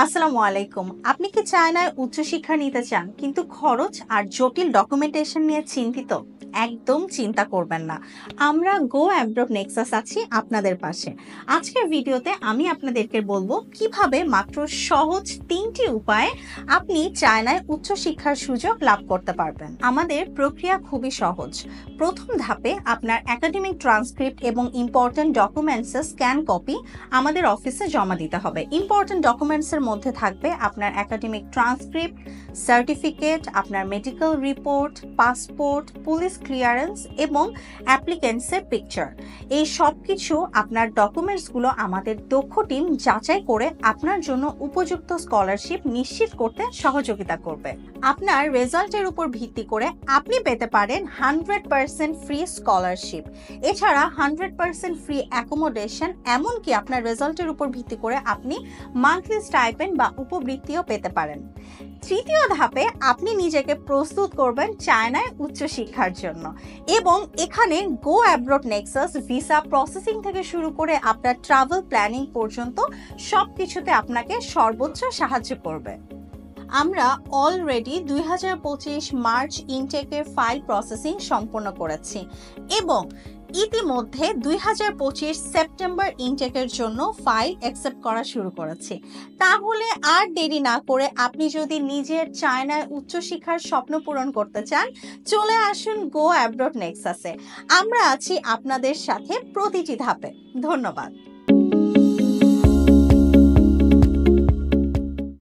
আসসালামু আলাইকুম। আপনি কি চায়নায় উচ্চশিক্ষা নিতে চান কিন্তু খরচ আর জটিল ডকুমেন্টেশন নিয়ে চিন্তিত? একদম চিন্তা করবেন না। আমরা গো অ্যাব্রড নেক্সাস আছি আপনাদের পাশে। আজকের ভিডিওতে আমি আপনাদেরকে বলবো কিভাবে মাত্র সহজ ৩টি উপায়ে আপনি চায়নায় উচ্চশিক্ষার সুযোগ লাভ করতে পারবেন। আমাদের প্রক্রিয়া খুবই সহজ। প্রথম ধাপে আপনার একাডেমিক ট্রান্সক্রিপ্ট এবং ইম্পর্ট্যান্ট ডকুমেন্টসের স্ক্যান কপি আমাদের অফিসে জমা দিতে হবে। ইম্পর্ট্যান্ট ডকুমেন্টসের মধ্যে থাকবে আপনার একাডেমিক ট্রান্সক্রিপ্ট, সার্টিফিকেট, আপনার medical report, passport, police clearance এবং অ্যাপ্লিকেন্টসের পিকচার। এই সব কিছু আপনার ডকুমেন্টসগুলো আমাদের দক্ষ টিম যাচাই করে আপনার জন্য উপযুক্ত স্কলারশিপ নিশ্চিত করতে সহযোগিতা করবে। আপনার রেজাল্টের উপর ভিত্তি করে আপনি পেতে পারেন 100% ফ্রি স্কলারশিপ। এছাড়া 100% ফ্রি অ্যাকোমোডেশন, এমনকি আপনার রেজাল্টের উপর ভিত্তি করে আপনি মান্থলি স্টাইপেন্ড বা উপবৃত্তিও পেতে পারেন। তৃতীয় ধাপে আপনি নিজেকে প্রস্তুত করবেন চায়নায় উচ্চশিক্ষার জন্য এবং এখানে go abroad Nexus visa processing থেকে শুরু করে আপনার ট্রাভেল প্ল্যানিং পর্যন্ত সব কিছুতে আপনাকে সর্বোচ্চ সাহায্য করবে। আমরা অলরেডি 2025 মার্চ ইনটেকের ফাইল প্রসেসিং সম্পন্ন করেছি এবং ইতিমধ্যে 2025 সেপ্টেম্বর ইনটেকের জন্য ফাইল অ্যাকসেপ্ট করা শুরু করেছি। তাহলে আর দেরি না করে আপনি যদি নিজের চায়নায় উচ্চশিক্ষার স্বপ্ন পূরণ করতে চান, চলে আসুন গো অ্যাব্রড নেক্সাসে। আমরা আছি আপনাদের সাথে প্রতিটি ধাপে। ধন্যবাদ।